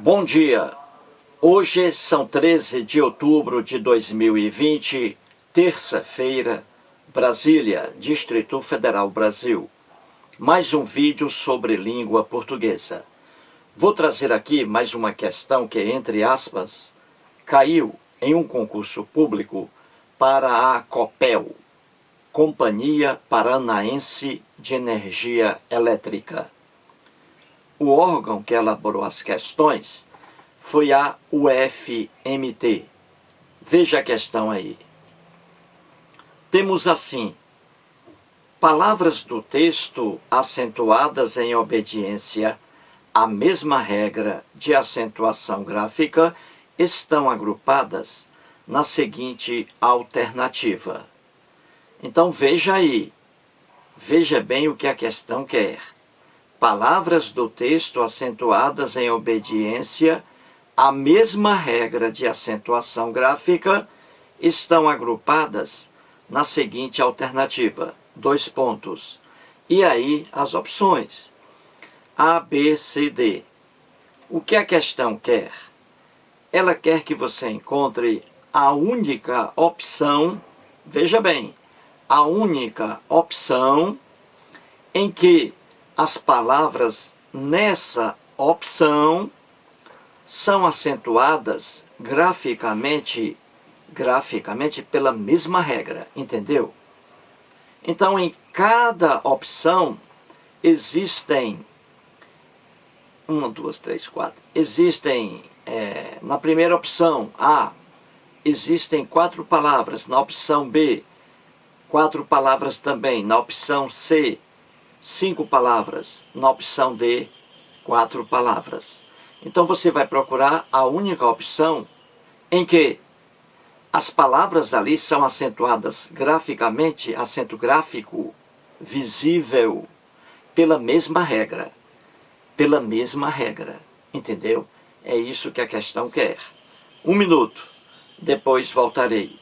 Bom dia, hoje são 13 de outubro de 2020, terça-feira, Brasília, Distrito Federal, Brasil. Mais um vídeo sobre língua portuguesa. Vou trazer aqui mais uma questão que, entre aspas, caiu em um concurso público para a Copel, Companhia Paranaense de Energia Elétrica. O órgão que elaborou as questões foi a UFMT. Veja a questão aí. Temos assim: palavras do texto acentuadas em obediência à mesma regra de acentuação gráfica estão agrupadas na seguinte alternativa. Então veja aí, veja bem o que a questão quer. Palavras do texto acentuadas em obediência à mesma regra de acentuação gráfica estão agrupadas na seguinte alternativa. Dois pontos. E aí as opções. A, B, C, D. O que a questão quer? Ela quer que você encontre a única opção, veja bem, a única opção em que as palavras nessa opção são acentuadas graficamente pela mesma regra, entendeu? Então, em cada opção existem na primeira opção A, existem 4 palavras, na opção B, 4 palavras também, na opção C, 5 palavras, na opção D, 4 palavras. Então você vai procurar a única opção em que as palavras ali são acentuadas graficamente, acento gráfico visível, pela mesma regra. Pela mesma regra, entendeu? É isso que a questão quer. 1 minuto, depois voltarei.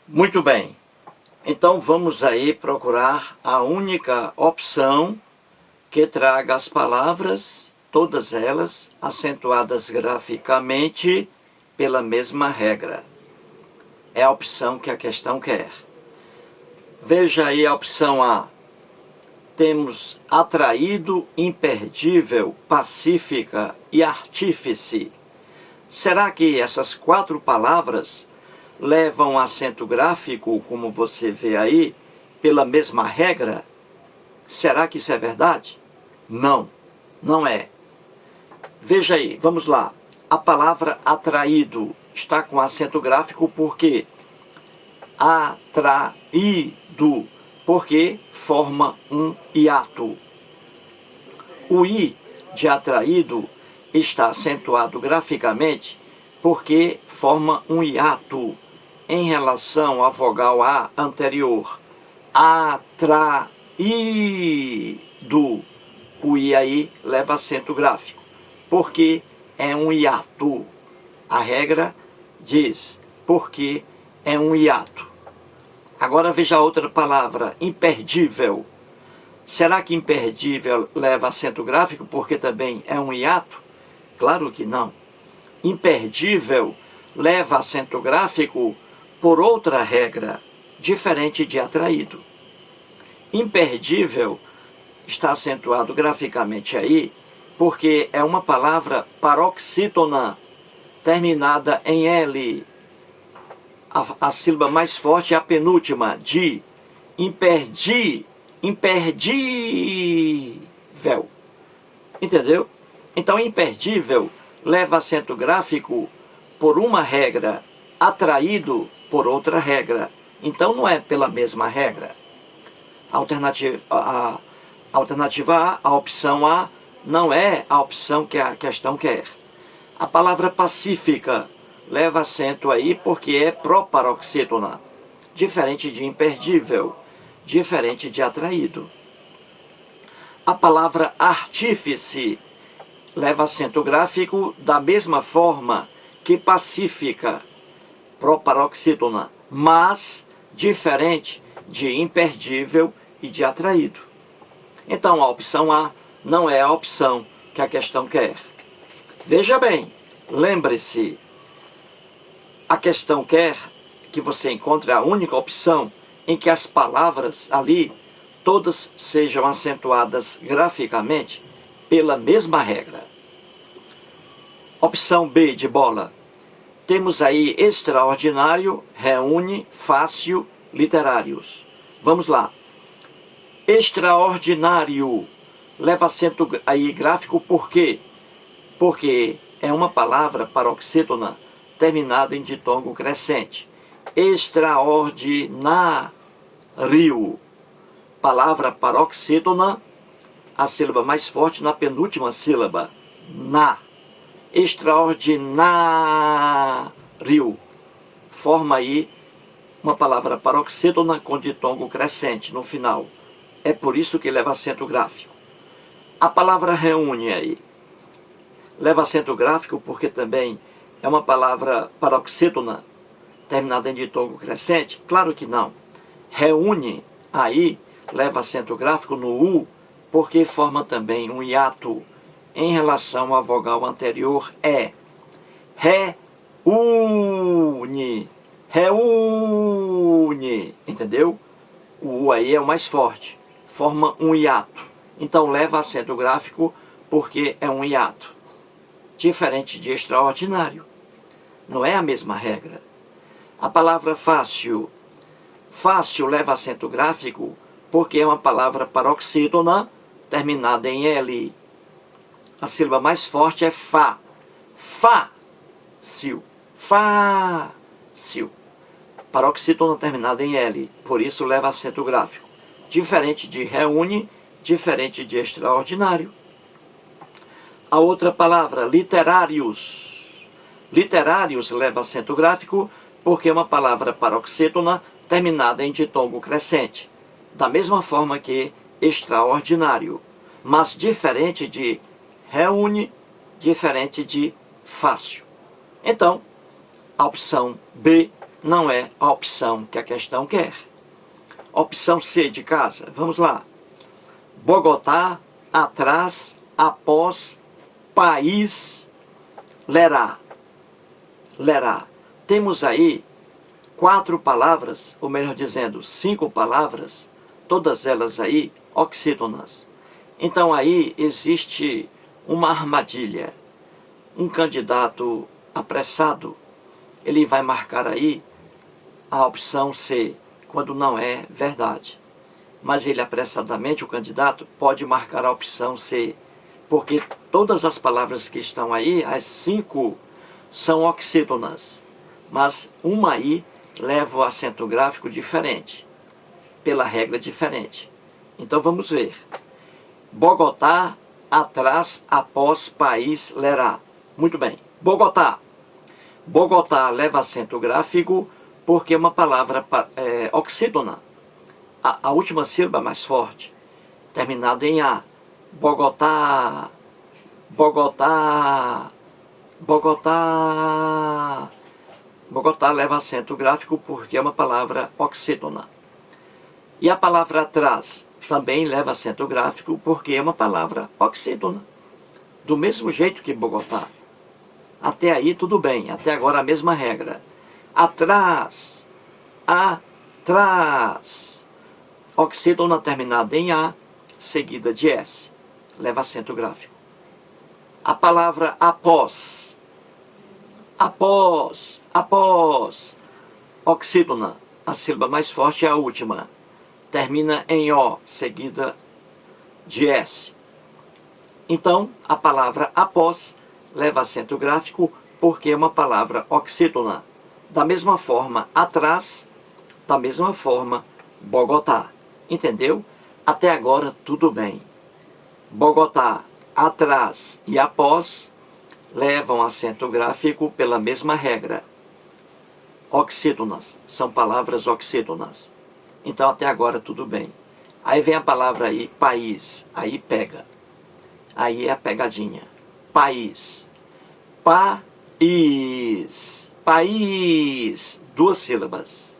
Muito bem. Então vamos aí procurar a única opção que traga as palavras, todas elas, acentuadas graficamente pela mesma regra. É a opção que a questão quer. Veja aí a opção A. Temos atraído, imperdível, pacífica e artífice. Será que essas 4 palavras levam acento gráfico, como você vê aí, pela mesma regra? Será que isso é verdade? Não, não é. Veja aí, vamos lá. A palavra atraído está com acento gráfico porque atraído, porque forma um hiato. O I de atraído está acentuado graficamente porque forma um hiato em relação à vogal A anterior. Atraído. O I aí leva acento gráfico, porque é um hiato. A regra diz porque é um hiato. Agora veja a outra palavra, imperdível. Será que imperdível leva acento gráfico porque também é um hiato? Claro que não. Imperdível leva acento gráfico por outra regra, diferente de atraído. Imperdível está acentuado graficamente aí porque é uma palavra paroxítona, terminada em L. A sílaba mais forte é a penúltima, de. Imperdível. Entendeu? Então, imperdível leva acento gráfico por uma regra, atraído por outra regra. Então, não é pela mesma regra. Alternativa A, a opção A, não é a opção que a questão quer. A palavra pacífica leva acento aí porque é proparoxítona, diferente de imperdível, diferente de atraído. A palavra artífice leva acento gráfico da mesma forma que pacífica, proparoxítona, mas diferente de imperdível e de atraído. Então a opção A não é a opção que a questão quer. Veja bem, lembre-se, a questão quer que você encontre a única opção em que as palavras ali todas sejam acentuadas graficamente pela mesma regra. Opção B de bola. Temos aí extraordinário, reúne, fácil, literários. Vamos lá. Extraordinário leva acento aí gráfico por quê? Porque é uma palavra paroxítona terminada em ditongo crescente. Extraordinário. Palavra paroxítona, a sílaba mais forte na penúltima sílaba, na. Extraordinário. Forma aí uma palavra paroxítona com ditongo crescente no final. É por isso que leva acento gráfico. A palavra reúne aí leva acento gráfico porque também é uma palavra paroxítona terminada em ditongo crescente? Claro que não. Reúne aí leva acento gráfico no U porque forma também um hiato em relação à vogal anterior E. Reúne. Reúne. Entendeu? O U aí é o mais forte. Forma um hiato. Então leva acento gráfico porque é um hiato. Diferente de extraordinário. Não é a mesma regra. A palavra fácil. Fácil leva acento gráfico porque é uma palavra paroxítona terminada em L. A sílaba mais forte é Fá. Fácil. Fácil. Paroxítona terminada em L. Por isso leva acento gráfico. Diferente de reúne, diferente de extraordinário. A outra palavra, literários. Literários leva acento gráfico porque é uma palavra paroxítona terminada em ditongo crescente. Da mesma forma que extraordinário. Mas diferente de reúne, diferente de fácil. Então, a opção B não é a opção que a questão quer. Opção C de casa, vamos lá. Bogotá, atrás, após, país, lerá. Lerá. Temos aí 4 palavras, ou melhor dizendo, 5 palavras, todas elas aí oxítonas. Então aí existe uma armadilha. Um candidato apressado, ele vai marcar aí a opção C, quando não é verdade. Mas ele apressadamente, o candidato, pode marcar a opção C, porque todas as palavras que estão aí, as 5, são oxítonas, mas uma aí leva o acento gráfico diferente, pela regra diferente. Então vamos ver. Bogotá, atrás, após, país, lerá. Muito bem. Bogotá. Bogotá leva acento gráfico porque é uma palavra oxítona. A última sílaba mais forte, terminada em A. Bogotá, Bogotá, Bogotá. Bogotá leva acento gráfico porque é uma palavra oxítona. E a palavra atrás também leva acento gráfico porque é uma palavra oxítona. Do mesmo jeito que Bogotá. Até aí tudo bem, até agora a mesma regra. Atrás, atrás. Oxítona terminada em A, seguida de S. Leva acento gráfico. A palavra após. Após, após. Oxítona, a sílaba mais forte é a última. Termina em O, seguida de S. Então, a palavra após leva acento gráfico porque é uma palavra oxítona. Da mesma forma, atrás, da mesma forma, Bogotá. Entendeu? Até agora, tudo bem. Bogotá, atrás e após levam acento gráfico pela mesma regra. Oxítonas, são palavras oxítonas. Então, até agora, tudo bem. Aí vem a palavra aí, país. Aí pega. Aí é a pegadinha. País. País. País. 2 sílabas.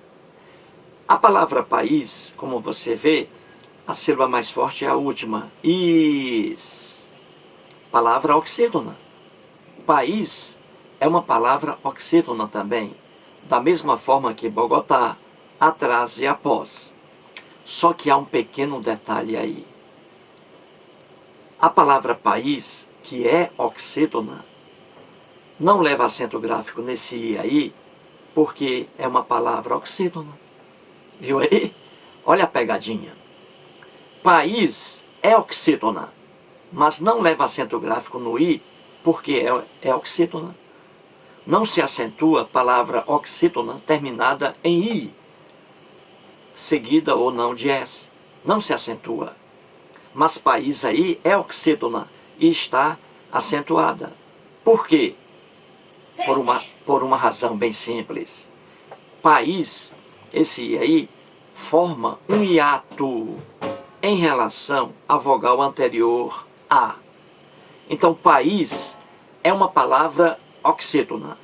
A palavra país, como você vê, a sílaba mais forte é a última. Is. Palavra oxítona. País é uma palavra oxítona também. Da mesma forma que Bogotá, atrás e após. Só que há um pequeno detalhe aí. A palavra país, que é oxítona, não leva acento gráfico nesse I aí, porque é uma palavra oxítona. Viu aí? Olha a pegadinha. País é oxítona, mas não leva acento gráfico no I, porque é oxítona. Não se acentua a palavra oxítona terminada em I, seguida ou não de S. Não se acentua. Mas país aí é oxítona e está acentuada. Por quê? Por uma razão bem simples. País, esse I aí, forma um hiato em relação à vogal anterior A. Então, país é uma palavra oxítona.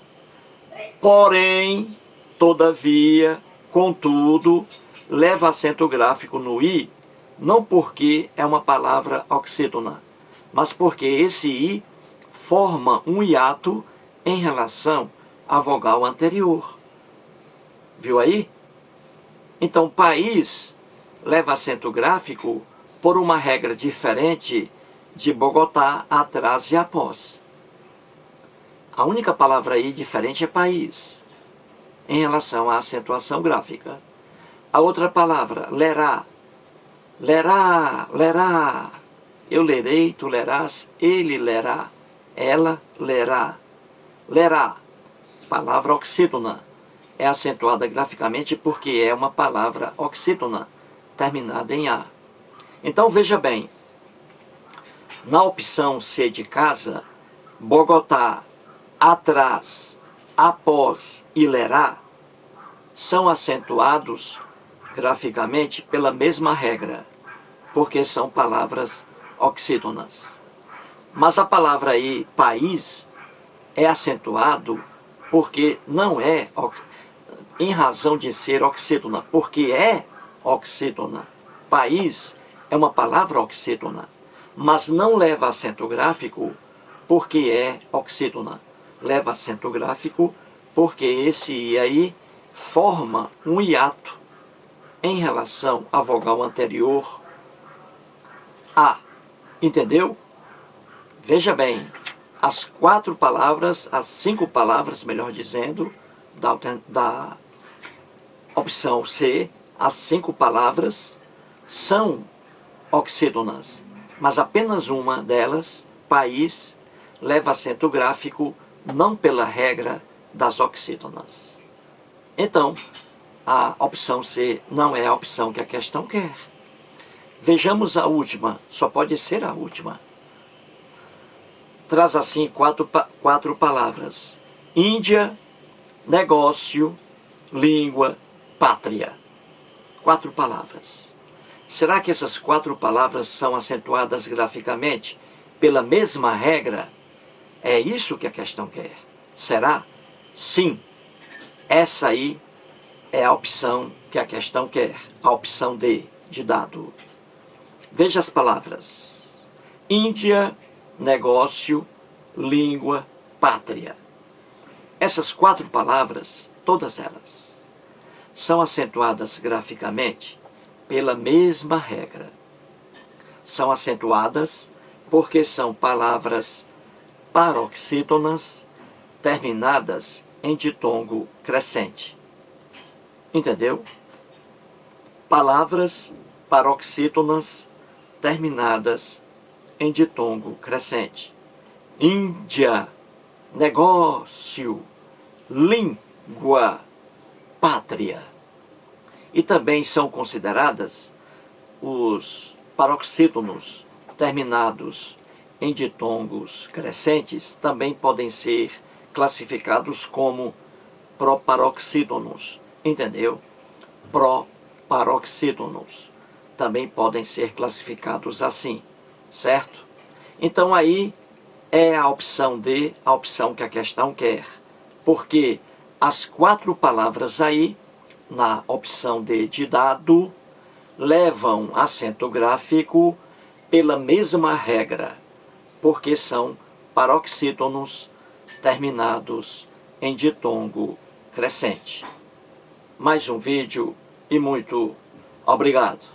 Porém, todavia, contudo, leva acento gráfico no I, não porque é uma palavra oxítona, mas porque esse I forma um hiato em relação à vogal anterior. Viu aí? Então, país leva acento gráfico por uma regra diferente de Bogotá, atrás e após. A única palavra aí diferente é país, em relação à acentuação gráfica. A outra palavra, lerá. Lerá, lerá. Eu lerei, tu lerás, ele lerá, ela lerá. Lerá, palavra oxítona. É acentuada graficamente porque é uma palavra oxítona, terminada em A. Então veja bem, na opção C de casa, Bogotá, atrás, após e lerá são acentuados graficamente pela mesma regra, porque são palavras oxítonas. Mas a palavra aí, país, é acentuado porque não é em razão de ser oxítona, porque é oxítona. País é uma palavra oxítona, mas não leva acento gráfico porque é oxítona. Leva acento gráfico porque esse I aí forma um hiato em relação à vogal anterior A. Entendeu? Veja bem, as 4 palavras, as 5 palavras, melhor dizendo, da opção C, as 5 palavras são oxítonas, mas apenas uma delas, país, leva acento gráfico, não pela regra das oxítonas. Então, a opção C não é a opção que a questão quer. Vejamos a última, só pode ser a última. Traz assim 4 palavras: Índia, negócio, língua, pátria. 4 palavras. Será que essas 4 palavras são acentuadas graficamente pela mesma regra? É isso que a questão quer. Será? Sim. Essa aí é a opção que a questão quer. A opção D, de dado. Veja as palavras: Índia, negócio, língua, pátria. Essas 4 palavras, todas elas, são acentuadas graficamente pela mesma regra. São acentuadas porque são palavras paroxítonas terminadas em ditongo crescente. Entendeu? Palavras paroxítonas terminadas em ditongo crescente. Índia, negócio, língua, pátria. E também são consideradas os paroxítonos terminados em ditongos crescentes, também podem ser classificados como proparoxítonos. Entendeu? Proparoxítonos também podem ser classificados assim, certo? Então aí é a opção D, a opção que a questão quer, porque as 4 palavras aí, na opção D de dado, levam acento gráfico pela mesma regra, porque são paroxítonos terminados em ditongo crescente. Mais um vídeo e muito obrigado.